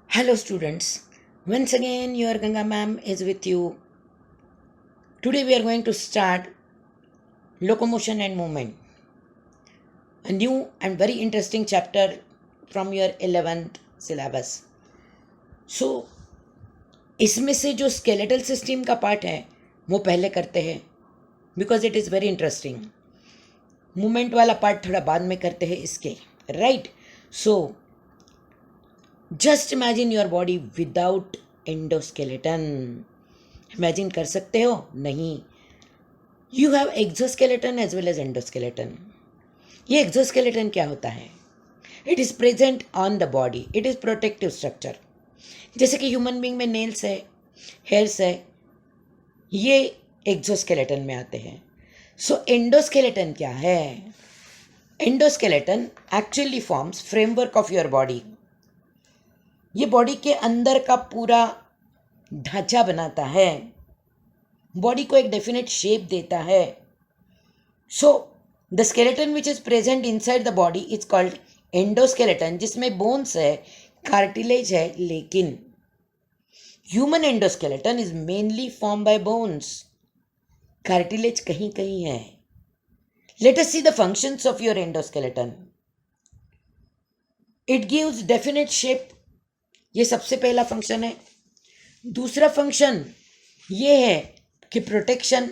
Hello students, once again your Ganga ma'am is with you. Today we are going to start locomotion and movement, a new and very interesting chapter from your 11th syllabus. So इसमें से जो skeletal system का part है वो पहले करते हैं because it is very interesting. Movement वाला part थोड़ा बाद में करते हैं इसके, right? So just imagine your body without endoskeleton. Imagine कर सकते हो? नहीं. You have exoskeleton as well as endoskeleton. ये एक्सोस्केलेटन क्या होता है? It is present on the body. It is protective structure. जैसे कि ह्यूमन बींग में नेल्स है, हेयर्स है, ये एक्सोस्केलेटन में आते हैं. सो एंडोस्केलेटन क्या है? Endoskeleton actually forms framework of your body. ये बॉडी के अंदर का पूरा ढांचा बनाता है, बॉडी को एक डेफिनेट शेप देता है. So the skeleton which is present inside the body is called endoskeleton, जिसमें बोन्स है, कार्टिलेज है, लेकिन human endoskeleton is mainly form by bones. Cartilage कहीं कहीं है. Let us see the functions of your endoskeleton. It gives definite shape. ये सबसे पहला फंक्शन है. दूसरा फंक्शन ये है कि protection.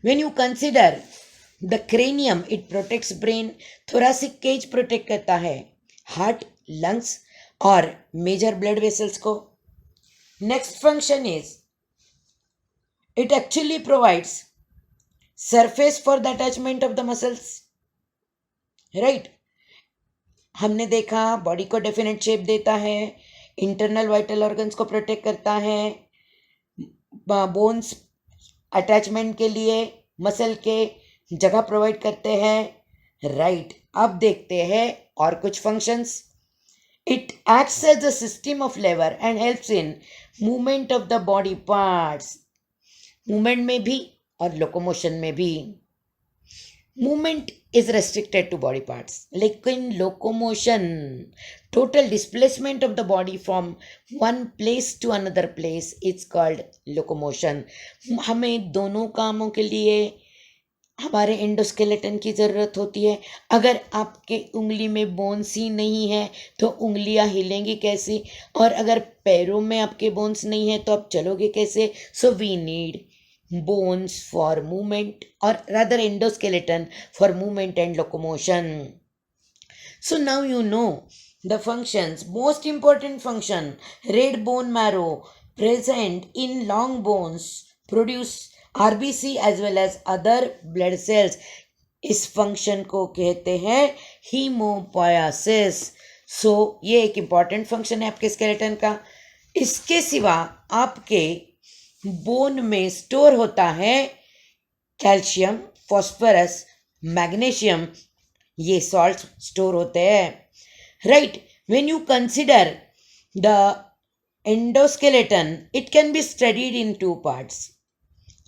When you consider the cranium, it protects brain. Thoracic cage protect करता है हार्ट, लंग्स और मेजर ब्लड वेसल्स को. Next function is it actually provides surface for the attachment of the muscles. Right, हमने देखा body को definite shape देता है, internal vital organs को प्रोटेक्ट करता है, बोन्स अटैचमेंट के लिए मसल के जगह प्रोवाइड करते हैं. राइट, अब देखते हैं और कुछ functions. It acts as a system of lever and helps in movement of the body parts. Movement में भी और लोकोमोशन में भी. Movement is restricted to body parts, लेकिन locomotion, total displacement of the body from one place to another place, it's called locomotion. हमें दोनों कामों के लिए हमारे एंडोस्केलेटन की ज़रूरत होती है. अगर आपके उंगली में बोन्स ही नहीं है तो उंगलियां हिलेंगी कैसी, और अगर पैरों में आपके बोन्स नहीं है तो आप चलोगे कैसे. So we need bones for movement, or rather endoskeleton for movement and locomotion. So now you know the functions. Most important function, red bone marrow present in long bones produce RBC as well as other blood cells. इस function को कहते हैं हीमोपोयासिस. सो ये एक important function है आपके skeleton का. इसके सिवा आपके बोन में स्टोर होता है कैल्शियम, फॉस्फोरस, मैग्नीशियम. ये सॉल्ट स्टोर होते हैं. Right, when you consider the endoskeleton, it can be studied in two parts.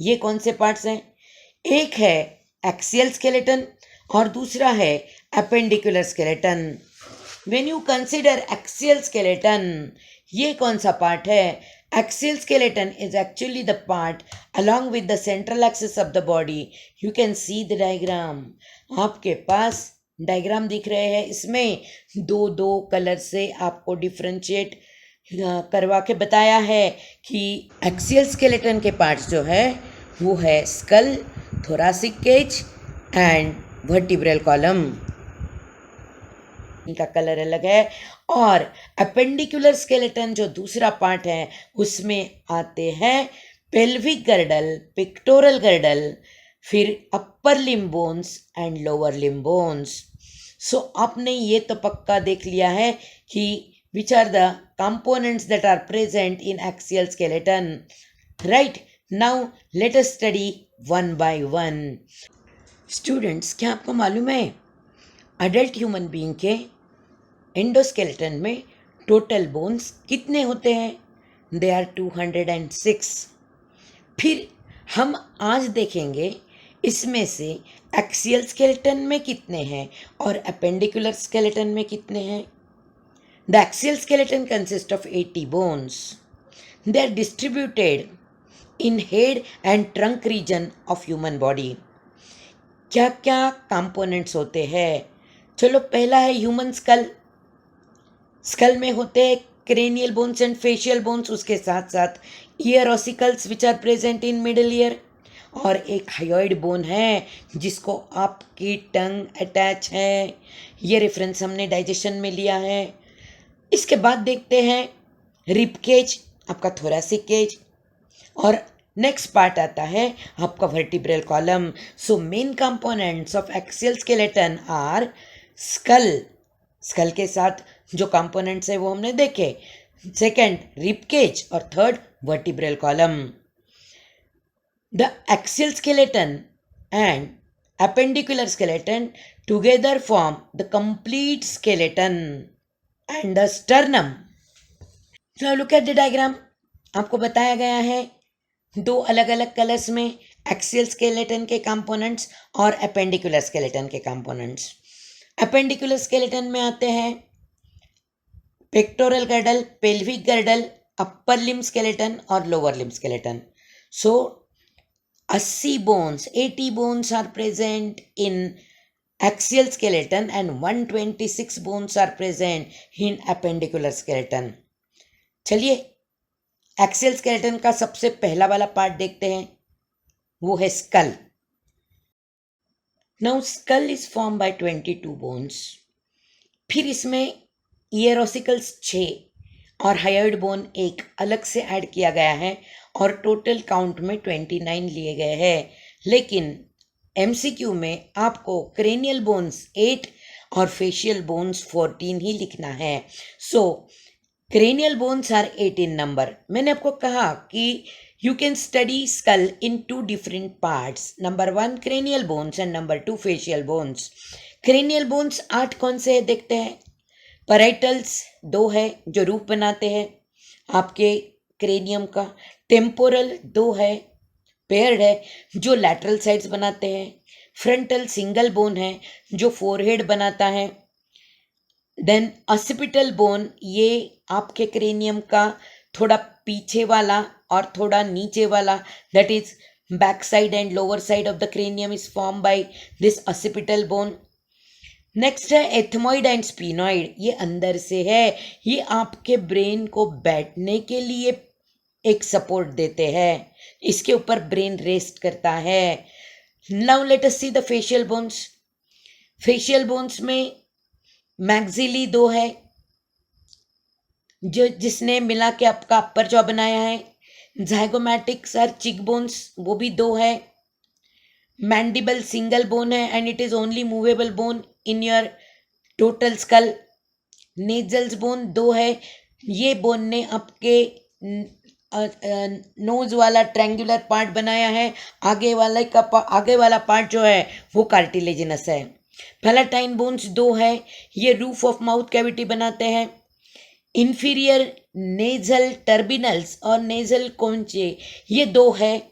ये कौन से पार्ट्स हैं? एक है एक्सियल स्केलेटन और दूसरा है appendicular skeleton. When you consider axial skeleton, ये कौन सा पार्ट है? Axial skeleton is actually the part along with the central axis of the body. You can see the diagram. आपके पास डायग्राम दिख रहे हैं. इसमें दो दो कलर से आपको डिफ्रेंशिएट करवा के बताया है कि एक्सियल स्केलेटन के पार्ट्स जो है वो है skull, thoracic cage and vertebral column. इनका कलर अलग है. और अपेंडिकुलर स्केलेटन जो दूसरा पार्ट है उसमें आते हैं पेल्विक गर्डल, पिक्टोरल गर्डल, फिर upper limb bones and lower limb bones. So आपने ये तो पक्का देख लिया है कि which are the components that are present in axial skeleton. Right, now let us study one by one. Students, क्या आपको मालूम है अडल्ट ह्यूमन बीइंग के एंडोस्केलेटन में टोटल बोन्स कितने होते हैं? They are 206. फिर हम आज देखेंगे इसमें से एक्सियल स्केलेटन में कितने हैं और अपेंडिकुलर स्केलेटन में कितने हैं. The axial skeleton consists of 80 bones. They are distributed in head and trunk region of human body. क्या क्या कंपोनेंट्स होते हैं? चलो, पहला है ह्यूमन स्कल. स्कल में होते हैं cranial bones and facial bones, उसके साथ साथ ear ossicles which are present in middle ear, और एक हायोइड बोन है जिसको आपकी टंग अटैच है. ये रेफरेंस हमने डाइजेशन में लिया है. इसके बाद देखते हैं रिब केज, आपका थोरैसिक केज, और नेक्स्ट पार्ट आता है आपका vertebral column. So main components of axial skeleton are skull. Skull के साथ जो कंपोनेंट्स है वो हमने देखे. सेकंड रिब केज और third vertebral column. The axial skeleton and appendicular skeleton together form the complete skeleton and the sternum. Now look at the diagram. आपको बताया गया है दो अलग अलग कलर्स में एक्सियल स्केलेटन के कंपोनेंट्स और एपेंडिकुलर स्केलेटन के कंपोनेंट्स. एपेंडिकुलर स्केलेटन में आते हैं pectoral girdle, pelvic girdle, upper limb skeleton और lower limb skeleton. So 80 bones, 80 bones are present in axial skeleton and 126 bones are present in appendicular skeleton. चलिए axial skeleton का सबसे पहला वाला पार्ट देखते हैं, वो है स्कल. Now skull is form by 22 bones. फिर इसमें ईयर ऑसिकल्स 6 और हायोइड बोन एक अलग से ऐड किया गया है और टोटल काउंट में 29 लिए गए हैं. लेकिन एमसीक्यू में आपको क्रेनियल बोन्स 8 और फेशियल बोन्स 14 ही लिखना है. So cranial bones are 18 number. मैंने आपको कहा कि you can study skull in 2 different parts. Number 1 cranial bones and number 2 facial bones. Cranial bones 8 कौन से है देखते हैं. पैराइटल्स 2 है जो रूफ बनाते हैं आपके क्रेनियम का. टेम्पोरल 2 है, पेयर्ड है, जो लैटरल साइड्स बनाते हैं. फ्रंटल सिंगल बोन है जो फोरहेड बनाता है. देन ऑसिपिटल बोन, ये आपके क्रेनियम का थोड़ा पीछे वाला और थोड़ा नीचे वाला, that is back side and lower side of the cranium is form by this occipital bone. Next है एथमॉइड एंड स्पीनॉइड. ये अंदर से है, ये आपके ब्रेन को बैठने के लिए एक सपोर्ट देते हैं, इसके ऊपर ब्रेन रेस्ट करता है. Now let us see the facial bones. Facial bones में मैक्सिली 2 है जो जिसने मिला के आपका अपर जॉ बनाया है. जाइगोमैटिक्स आर चिक बोन्स, वो भी 2 है. मैंडिबल सिंगल बोन है and it is only movable bone in your total skull. Nasals bone 2 है, ये बोन ने आपके नोज वाला ट्रायंगुलर पार्ट बनाया है. आगे वाला पार्ट जो है वो कार्टिलेजिनस है. पैलेटाइन बोन्स 2 है, ये रूफ ऑफ माउथ कैविटी बनाते हैं. इंफीरियर नेजल टर्बिनल्स और नेजल कोंचे, ये 2 है,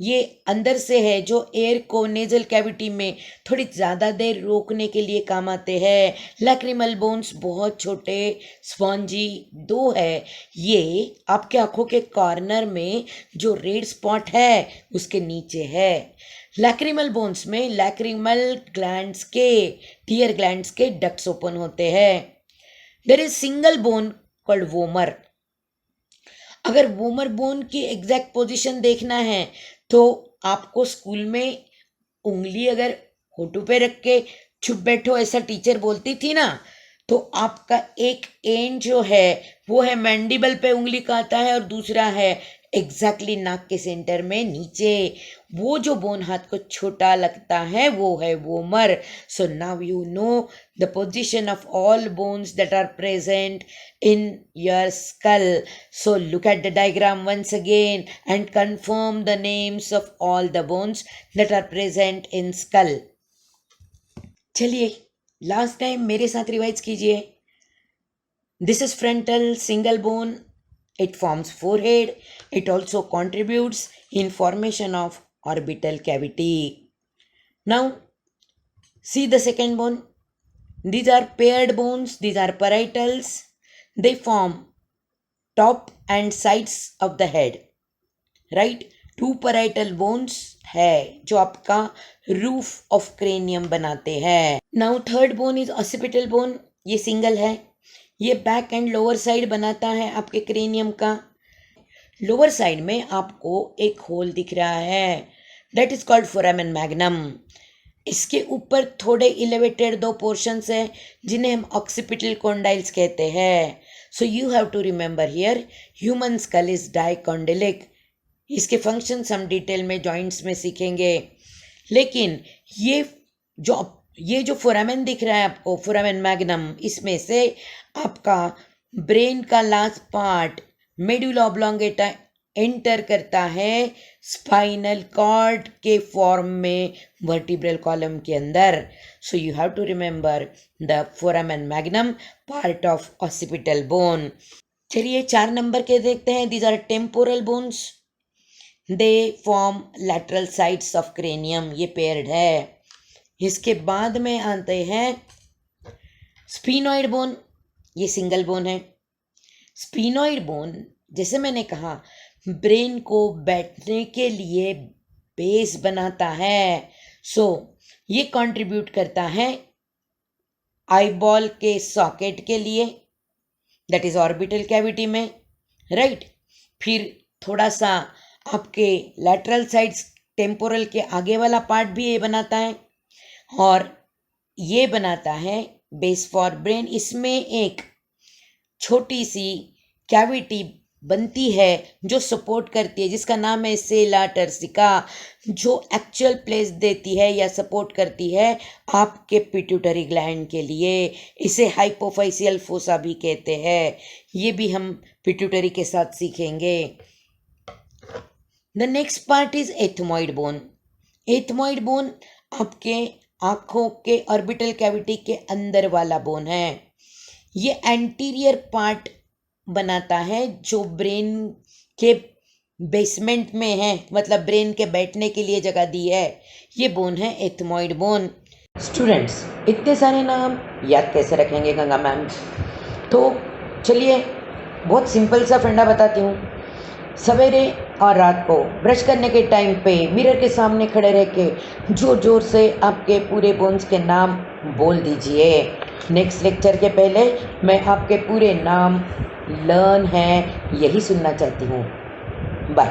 ये अंदर से है जो एयर को नेजल कैविटी में थोड़ी ज़्यादा देर रोकने के लिए काम आते हैं. लैक्रिमल बोन्स बहुत छोटे स्पॉन्जी 2 है, ये आपके आँखों के कॉर्नर में जो रेड स्पॉट है उसके नीचे है. लैक्रिमल बोन्स में लैक्रिमल ग्लैंड्स के टीयर ग्लैंड्स के डक्ट्स ओपन होते हैं. There is single bone called vomer. अगर वोमर बोन की एग्जैक्ट पोजीशन देखना है तो आपको स्कूल में उंगली अगर होठों पे रख के चुप बैठो ऐसा टीचर बोलती थी ना, तो आपका एक एंड जो है वो है मैंडिबल पे उंगली का आता है और दूसरा है एग्जैक्टली नाक के सेंटर में नीचे. वो जो बोन हाथ को छोटा लगता है वो है vomer. So now you know the position of all bones that are present in your skull. So look at the diagram once again and confirm the names of all the bones that are present in skull. चलिए last time मेरे साथ revise कीजिए. This is frontal single bone. It forms forehead. It also contributes in formation of orbital cavity. Now see the second bone. These are paired bones. These are parietals. They form top and sides of the head, right. 2 parietal bones है जो आपका roof of cranium बनाते हैं। Now third bone is occipital bone, ये single है, ये back and lower side बनाता है आपके क्रेनियम का। लोअर साइड में आपको एक होल दिख रहा है, that is called foramen magnum. इसके ऊपर थोड़े इलेवेटेड 2 पोर्शंस है जिन्हें हम ऑक्सीपिटल कॉन्डाइल्स कहते हैं। So you have to remember here human skull is dicondylic. इसके फंक्शंस हम डिटेल में जॉइंट्स में सीखेंगे, लेकिन ये जो फोरामेन दिख रहा है आपको, फोरामेन मैग्नम, इसमें से आपका ब्रेन का last part medulla oblongata enter करता है स्पाइनल कॉर्ड के फॉर्म में वर्टिब्रल कॉलम के अंदर। So you have to remember the foramen magnum part of occipital bone. चलिए 4 नंबर के देखते हैं। These are temporal bones, they form lateral sides of cranium, ये पेयर्ड है। इसके बाद में आते हैं स्पीनॉइड बोन, ये सिंगल बोन है। स्पीनॉइड बोन जैसे मैंने कहा ब्रेन को बैठने के लिए बेस बनाता है। सो ये कंट्रीब्यूट करता है आईबॉल के सॉकेट के लिए, दैट इज ऑर्बिटल कैविटी में, राइट। फिर थोड़ा सा आपके लैटरल साइड्स टेम्पोरल के आगे वाला पार्ट भी ये बनाता है, और ये बनाता है बेस फॉर ब्रेन। इसमें एक छोटी सी कैविटी बनती है जो सपोर्ट करती है, जिसका नाम है सेला टर्सिका, जो एक्चुअल प्लेस देती है या सपोर्ट करती है आपके पिट्यूटरी ग्लैंड के लिए। इसे हाइपोफाइसियल फोसा भी कहते हैं। ये भी हम पिट्यूटरी के साथ सीखेंगे। The next part is ethmoid bone. Ethmoid bone आपके आँखों के ऑर्बिटल कैविटी के अंदर वाला बोन है। ये एंटीरियर पार्ट बनाता है जो ब्रेन के बेसमेंट में है, मतलब ब्रेन के बैठने के लिए जगह दी है। ये बोन है एथमॉइड बोन। स्टूडेंट्स, इतने सारे नाम याद कैसे रखेंगे गंगा मैम? तो चलिए बहुत सिंपल सा फंडा बताती हूँ। सवेरे और रात को ब्रश करने के टाइम पे मिरर के सामने खड़े रह के जोर जोर से आपके पूरे बोन्स के नाम बोल दीजिए। नेक्स्ट लेक्चर के पहले मैं आपके पूरे नाम लर्न है यही सुनना चाहती हूँ। बाय।